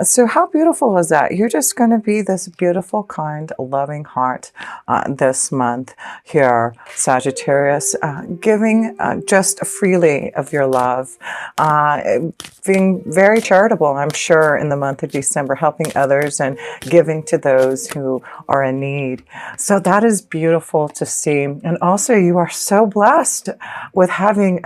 So how beautiful is that? You're just going to be this beautiful, kind, loving heart this month here, Sagittarius, giving just freely of your love, being very charitable, I'm sure, in the month of December, helping others and giving to those who are in need. So that is beautiful to see. And also, you are so blessed with having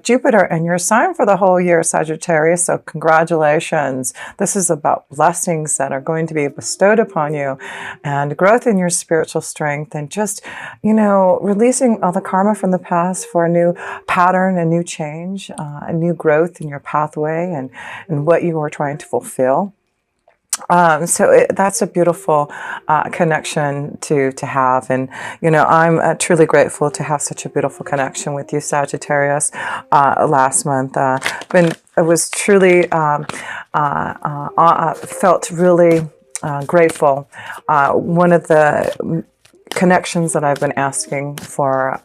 Jupiter in your sign for the whole year, Sagittarius. So congratulations. This is about blessings that are going to be bestowed upon you and growth in your spiritual strength and just, releasing all the karma from the past for a new pattern, a new change, a new growth in your pathway and what you are trying to fulfill. That's a beautiful connection to have. And, I'm truly grateful to have such a beautiful connection with you, Sagittarius, last month. I was truly felt really grateful. One of the connections that I've been asking for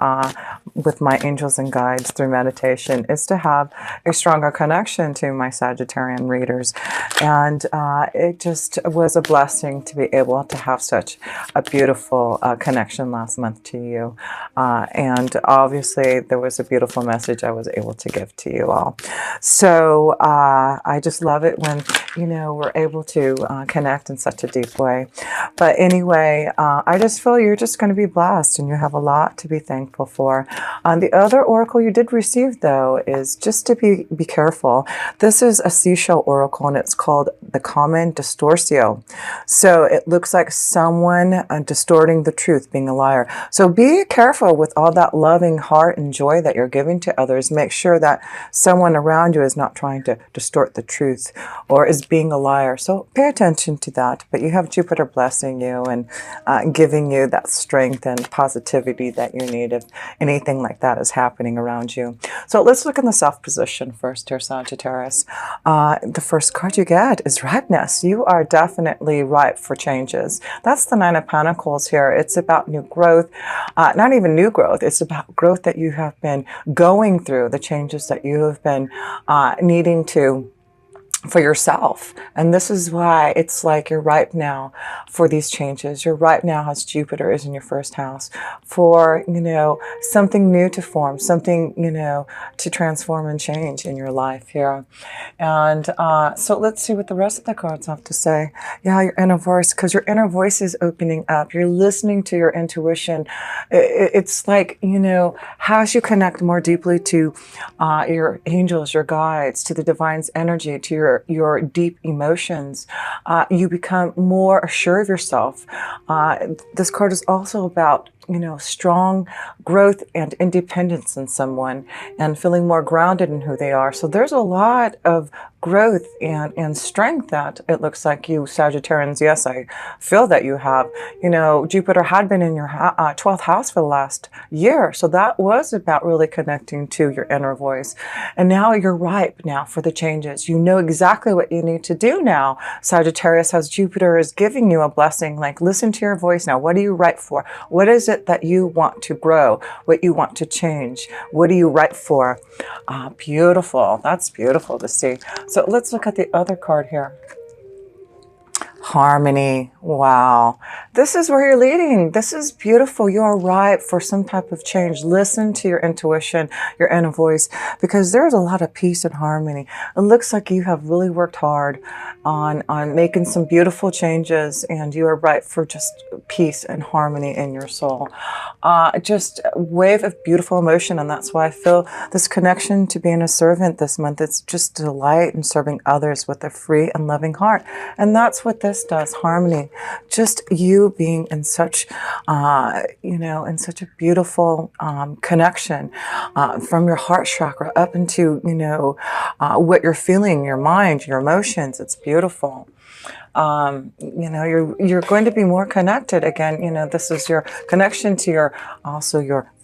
with my angels and guides through meditation is to have a stronger connection to my Sagittarian readers. And it just was a blessing to be able to have such a beautiful connection last month to you. And obviously there was a beautiful message I was able to give to you all. So I just love it when, we're able to connect in such a deep way. But anyway, I just feel you're just going to be blessed and you have a lot to be thankful for. The other oracle you did receive, though, is just to be careful. This is a seashell oracle, and it's called the Common Distorsio. So it looks like someone distorting the truth, being a liar. So be careful with all that loving heart and joy that you're giving to others. Make sure that someone around you is not trying to distort the truth or is being a liar. So pay attention to that. But you have Jupiter blessing you and giving you that strength and positivity that you need if anything like that is happening around you. So let's look in the self position first here, Sagittarius. The first card you get is ripeness. You are definitely ripe for changes. That's the Nine of Pentacles here. It's about new growth, not even new growth. It's about growth that you have been going through, the changes that you have been needing to for yourself. And this is why it's like you're ripe now for these changes. You're ripe now, as Jupiter is in your first house, for, something new to form, something, to transform and change in your life here. And so let's see what the rest of the cards have to say. Yeah, your inner voice, because your inner voice is opening up. You're listening to your intuition. It's like, as you connect more deeply to your angels, your guides, to the divine's energy, to your deep emotions, you become more assured of yourself. This card is also about strong growth and independence in someone and feeling more grounded in who they are. So there's a lot of growth and strength that it looks like you Sagittarians, yes, I feel that you have. Jupiter had been in your 12th house for the last year. So that was about really connecting to your inner voice. And now you're ripe now for the changes. You know exactly what you need to do now. Sagittarius, as Jupiter is giving you a blessing, like listen to your voice now. What are you ripe for? What is it that you want to grow? What you want to change? What are you ripe for? Beautiful. That's beautiful to see. So let's look at the other card here. Harmony. Wow. This is where you're leading. This is beautiful. You are ripe for some type of change. Listen to your intuition, your inner voice, because there's a lot of peace and harmony. It looks like you have really worked hard on making some beautiful changes, and you are ripe for just peace and harmony in your soul. Just a wave of beautiful emotion, and that's why I feel this connection to being a servant this month. It's just delight in serving others with a free and loving heart. And that's what this does, harmony. Just you being in such, in such a beautiful connection from your heart chakra up into, what you're feeling, your mind, your emotions. It's beautiful. You're going to be more connected again. This is your connection to your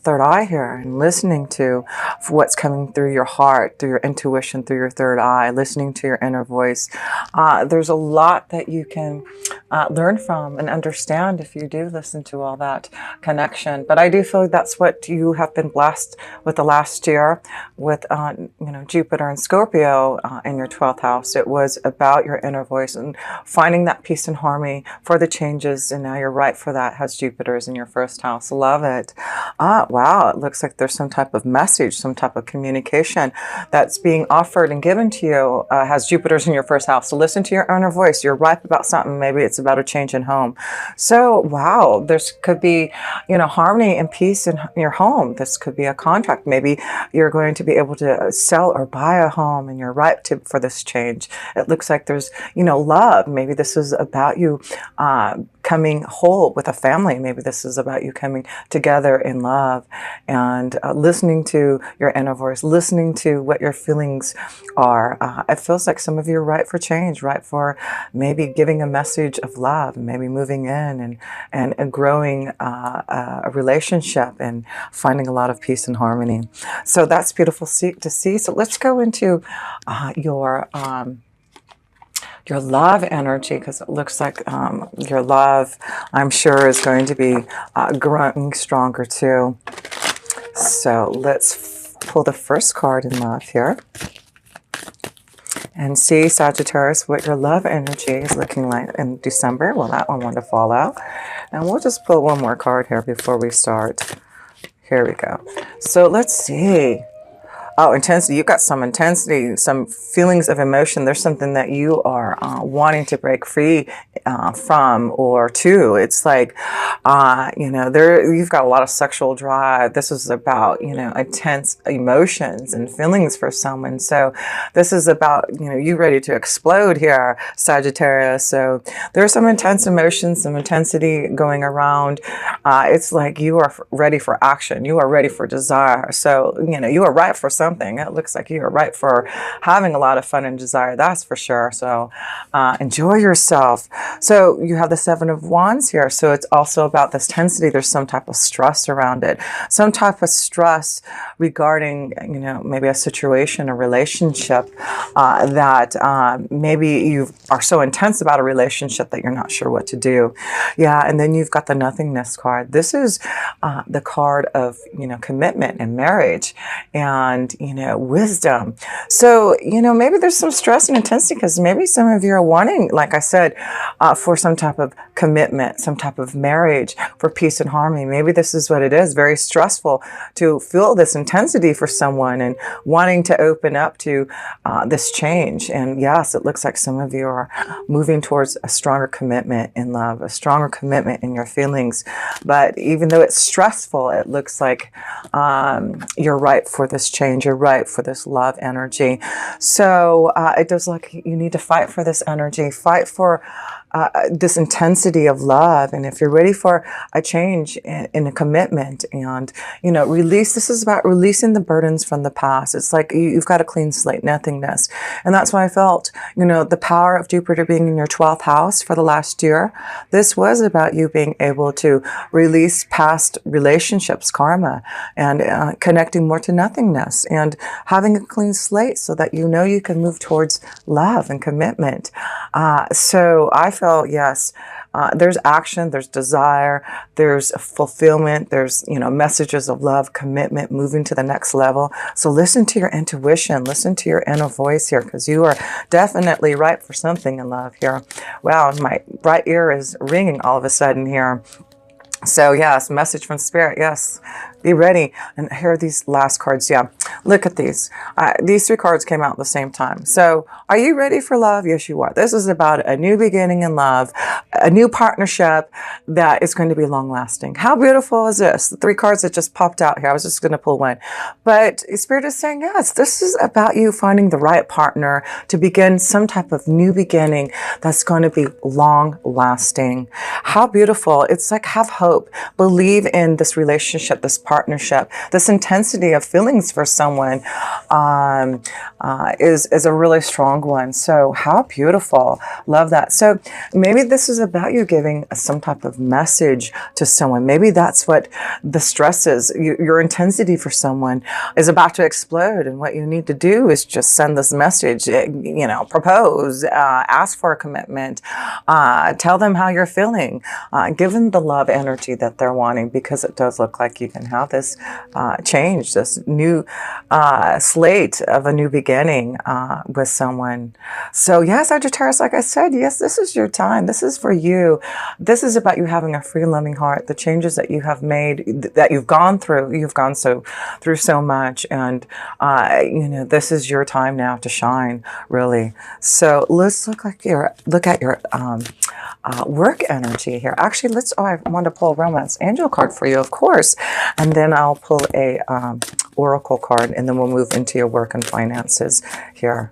third eye here, and listening to what's coming through your heart, through your intuition, through your third eye, listening to your inner voice. There's a lot that you can learn from and understand if you do listen to all that connection. But I do feel that's what you have been blessed with the last year with, Jupiter and Scorpio in your 12th house. It was about your inner voice and finding that peace and harmony for the changes. And now you're right for that, has Jupiter's in your first house. Love it. Wow. It looks like there's some type of message, some type of communication that's being offered and given to you, has Jupiter's in your first house. So listen to your inner voice. You're ripe about something. Maybe it's about a change in home. So, wow, this could be, harmony and peace in your home. This could be a contract. Maybe you're going to be able to sell or buy a home and you're ripe for this change. It looks like there's, love. Maybe this is about you coming whole with a family. Maybe this is about you coming together in love and listening to your inner voice, listening to what your feelings are. It feels like some of you are right for change, right for maybe giving a message of love, maybe moving in and growing a relationship and finding a lot of peace and harmony. So that's beautiful to see. So let's go into your love energy, because it looks like your love, I'm sure, is going to be growing stronger too. So let's pull the first card in love here and see, Sagittarius, what your love energy is looking like in December. Well, that one wanted to fall out. And we'll just pull one more card here before we start. Here we go. So let's see. Oh, intensity. You've got some intensity, some feelings of emotion. There's something that you are wanting to break free from or to. It's like, you've got a lot of sexual drive. This is about, intense emotions and feelings for someone. So this is about, you ready to explode here, Sagittarius. So there's some intense emotions, some intensity going around. It's like you are ready for action. You are ready for desire. So, you are right for something. It looks like you are right for having a lot of fun and desire, that's for sure. So enjoy yourself. So you have the Seven of Wands here. So it's also about this intensity. There's some type of stress around it, some type of stress regarding, maybe a situation, a relationship that maybe you are so intense about a relationship that you're not sure what to do. Yeah. And then you've got the Nothingness card. This is the card of, commitment and marriage and, wisdom. So, maybe there's some stress and intensity because maybe some of you are wanting, like I said, for some type of commitment, some type of marriage, for peace and harmony. Maybe this is what it is. Very stressful to feel this intensity for someone and wanting to open up to this change. And yes, it looks like some of you are moving towards a stronger commitment in love, a stronger commitment in your feelings. But even though it's stressful, it looks like you're right for this change. You're right for this love energy. So it does look like you need to fight for this energy, fight for this intensity of love. And if you're ready for a change in a commitment and, release, this is about releasing the burdens from the past. It's like you've got a clean slate, nothingness. And that's why I felt, the power of Jupiter being in your 12th house for the last year. This was about you being able to release past relationships, karma, and connecting more to nothingness and having a clean slate so that you can move towards love and commitment. So I felt, yes, there's action, there's desire, there's fulfillment, there's, messages of love, commitment, moving to the next level. So listen to your intuition, listen to your inner voice here, because you are definitely ripe for something in love here. Wow, my right ear is ringing all of a sudden here. So yes, message from spirit. Yes, be ready. And here are these last cards. Yeah, look at these. These three cards came out at the same time. So are you ready for love? Yes, you are. This is about a new beginning in love, a new partnership that is going to be long lasting. How beautiful is this? The three cards that just popped out here. I was just going to pull one. But spirit is saying, yes, this is about you finding the right partner to begin some type of new beginning that's going to be long lasting. How beautiful. It's like have hope. Believe in this relationship, this partnership. partnership. This intensity of feelings for someone is a really strong one. So how beautiful. Love that. So maybe this is about you giving some type of message to someone. Maybe that's what the stress is. Your intensity for someone is about to explode, and what you need to do is just send this message, propose, ask for a commitment, tell them how you're feeling, give them the love energy that they're wanting, because it does look like you can have this change, this new slate of a new beginning with someone. So yes, Sagittarius, like I said, yes, this is your time. This is for you. This is about you having a free, loving heart. The changes that you have made, that you've gone through, through so much, and this is your time now to shine, really. So let's look at your work energy here. Actually, I want to pull a romance angel card for you, of course, and then I'll pull a oracle card, and then we'll move into your work and finances here.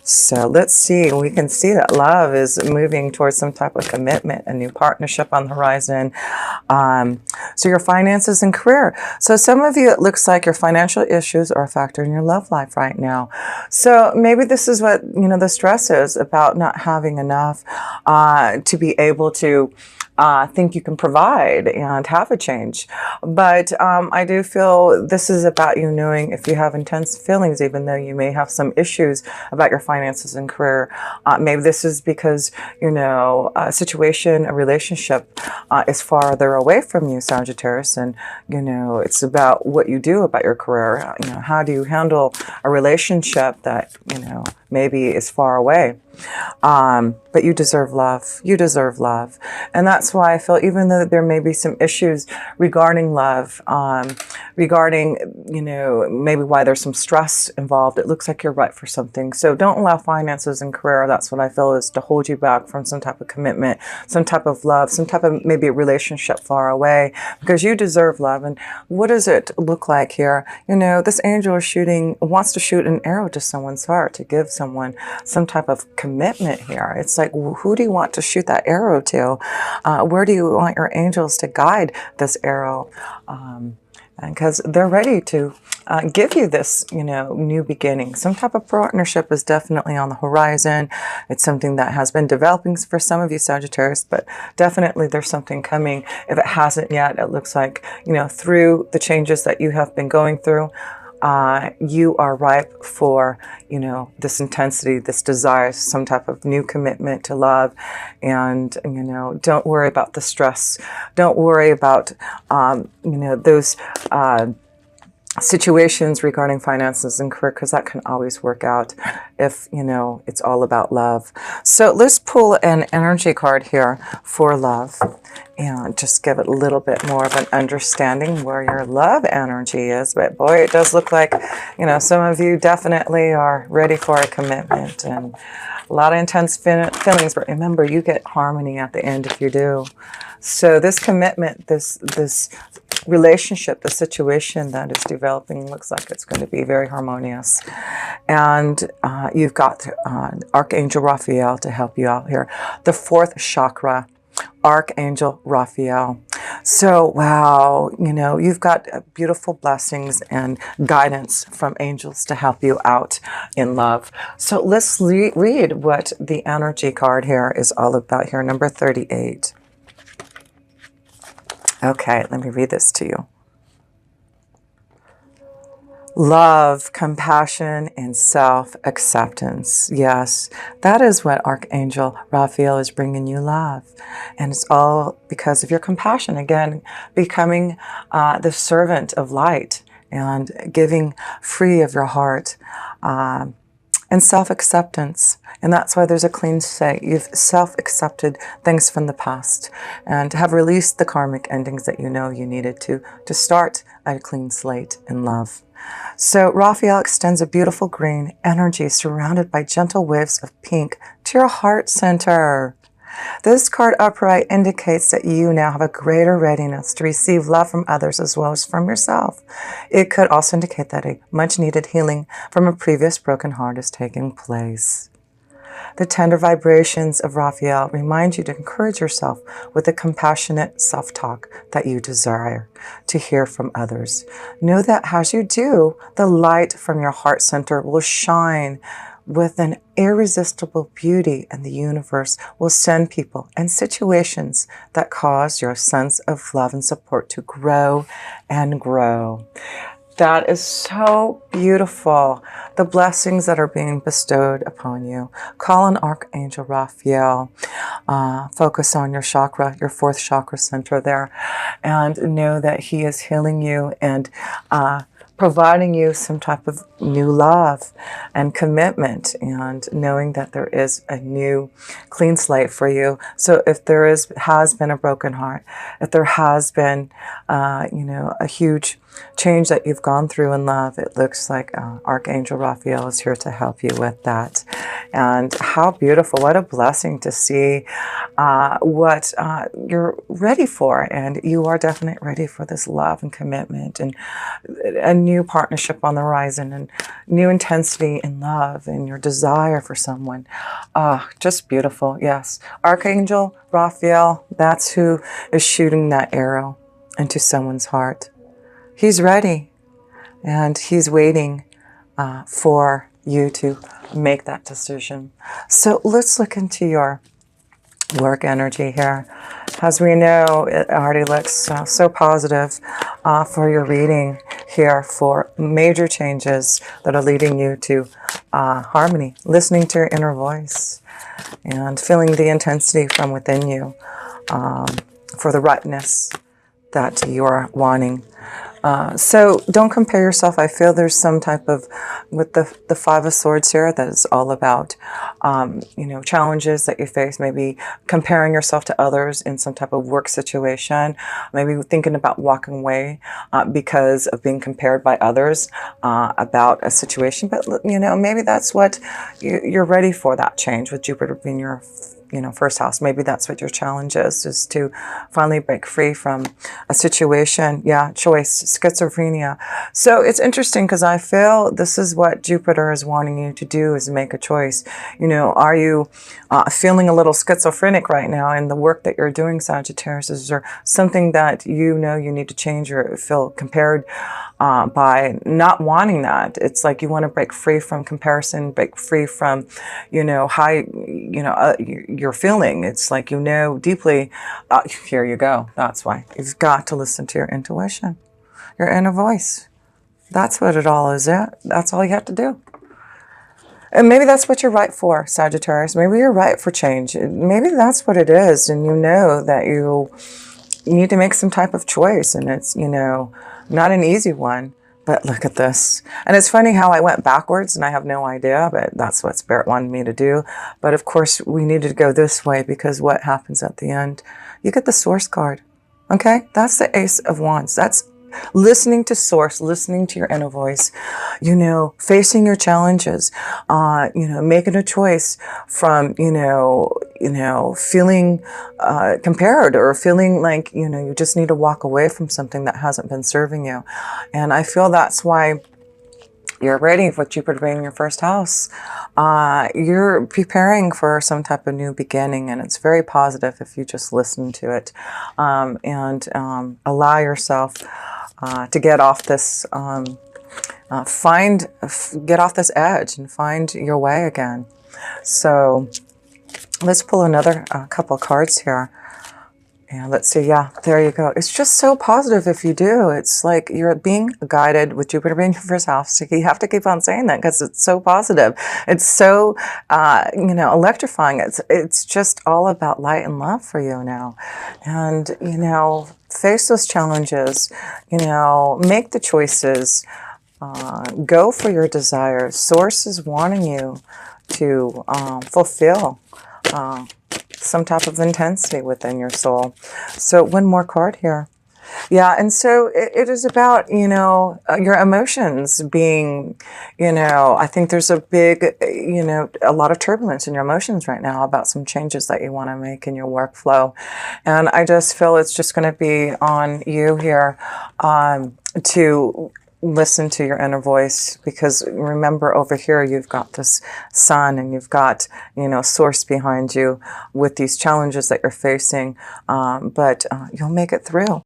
So let's see. We can see that love is moving towards some type of commitment, a new partnership on the horizon. So your finances and career. So some of you, it looks like your financial issues are a factor in your love life right now. So maybe this is what, the stress is about, not having enough to be able to think you can provide and have a change. But I do feel this is about you knowing if you have intense feelings, even though you may have some issues about your finances and career. Maybe this is because, a situation, a relationship is farther away from you, Sagittarius, and, it's about what you do about your career. How do you handle a relationship that, maybe is far away? But you deserve love. You deserve love. And that's why I feel, even though there may be some issues regarding love, regarding, maybe why there's some stress involved, it looks like you're right for something. So don't allow finances and career, that's what I feel, is to hold you back from some type of commitment, some type of love, some type of maybe a relationship far away, because you deserve love. And what does it look like here? This angel wants to shoot an arrow to someone's heart, to give someone some type of commitment here. It's like, who do you want to shoot that arrow to? Where do you want your angels to guide this arrow? Because they're ready to give you this, new beginning. Some type of partnership is definitely on the horizon. It's something that has been developing for some of you, Sagittarius, but definitely there's something coming. If it hasn't yet, it looks like, through the changes that you have been going through, you are ripe for, this intensity, this desire, some type of new commitment to love. And, don't worry about the stress. Don't worry about, those situations regarding finances and career, because that can always work out if, it's all about love. So let's pull an energy card here for love, and just give it a little bit more of an understanding where your love energy is. But boy, it does look like, some of you definitely are ready for a commitment and a lot of intense feelings. But remember, you get harmony at the end if you do. So this commitment, this relationship, the situation that is developing, looks like it's going to be very harmonious. And you've got Archangel Raphael to help you out here. The fourth chakra, Archangel Raphael. So, wow, you've got beautiful blessings and guidance from angels to help you out in love. So let's read what the energy card here is all about here, number 38. Okay, let me read this to you. Love, compassion, and self-acceptance. Yes, that is what Archangel Raphael is bringing you, love. And it's all because of your compassion. Again, becoming the servant of light and giving free of your heart. And self-acceptance. And that's why there's a clean slate. You've self-accepted things from the past and have released the karmic endings that you needed to start a clean slate in love. So Raphael extends a beautiful green energy surrounded by gentle waves of pink to your heart center. This card upright indicates that you now have a greater readiness to receive love from others as well as from yourself. It could also indicate that a much needed healing from a previous broken heart is taking place. The tender vibrations of Raphael remind you to encourage yourself with the compassionate self-talk that you desire to hear from others. Know that as you do, the light from your heart center will shine with an irresistible beauty, and the universe will send people and situations that cause your sense of love and support to grow and grow. That is so beautiful. The blessings that are being bestowed upon you. Call on Archangel Raphael. Focus on your chakra, your fourth chakra center there, and know that he is healing you and providing you some type of new love and commitment, and knowing that there is a new clean slate for you. So if there has been a broken heart, if there has been, a huge change that you've gone through in love, it looks like Archangel Raphael is here to help you with that. And how beautiful, what a blessing to see what you're ready for. And you are definitely ready for this love and commitment and a new partnership on the horizon and new intensity in love and your desire for someone. Just beautiful, yes. Archangel Raphael, that's who is shooting that arrow into someone's heart. He's ready, and he's waiting for you to make that decision. So let's look into your work energy here. As we know, it already looks so positive for your reading here, for major changes that are leading you to harmony, listening to your inner voice, and feeling the intensity from within you for the rightness that you're wanting. So don't compare yourself. I feel there's some type of, with the Five of Swords here, that is all about, challenges that you face, maybe comparing yourself to others in some type of work situation, maybe thinking about walking away because of being compared by others about a situation. But, maybe that's what you're ready for, that change with Jupiter being your first house. Maybe that's what your challenge is to finally break free from a situation. Yeah, choice, schizophrenia. So it's interesting because I feel this is what Jupiter is wanting you to do, is make a choice. Are you feeling a little schizophrenic right now in the work that you're doing, Sagittarius? Is there something that you need to change or feel compared by not wanting that? It's like you want to break free from comparison, break free from, how, you're feeling. It's like, deeply, here you go. That's why you've got to listen to your intuition, your inner voice. That's what it all is. That's all you have to do. And maybe that's what you're right for, Sagittarius. Maybe you're right for change. Maybe that's what it is. And that you need to make some type of choice. And it's, not an easy one. But look at this. And it's funny how I went backwards, and I have no idea, but that's what Spirit wanted me to do. But of course, we needed to go this way, because what happens at the end? You get the Source card. Okay? That's the Ace of Wands. That's listening to Source, listening to your inner voice, facing your challenges, making a choice from, feeling compared, or feeling like, you just need to walk away from something that hasn't been serving you. And I feel that's why you're ready for Jupiter being in your first house. You're preparing for some type of new beginning, and it's very positive if you just listen to it and allow yourself to get off this, get off this edge and find your way again. So let's pull another couple cards here. And let's see, yeah, there you go. It's just so positive if you do. It's like you're being guided with Jupiter being your first house. You have to keep on saying that because it's so positive. It's so, electrifying. It's just all about light and love for you now. And, face those challenges, make the choices, go for your desires. Source is wanting you to fulfill some type of intensity within your soul. So one more card here. Yeah, and so it is about, your emotions being, I think there's a big, a lot of turbulence in your emotions right now about some changes that you want to make in your workflow. And I just feel it's just going to be on you here to listen to your inner voice, because remember, over here you've got this sun and you've got, source behind you with these challenges that you're facing, but you'll make it through.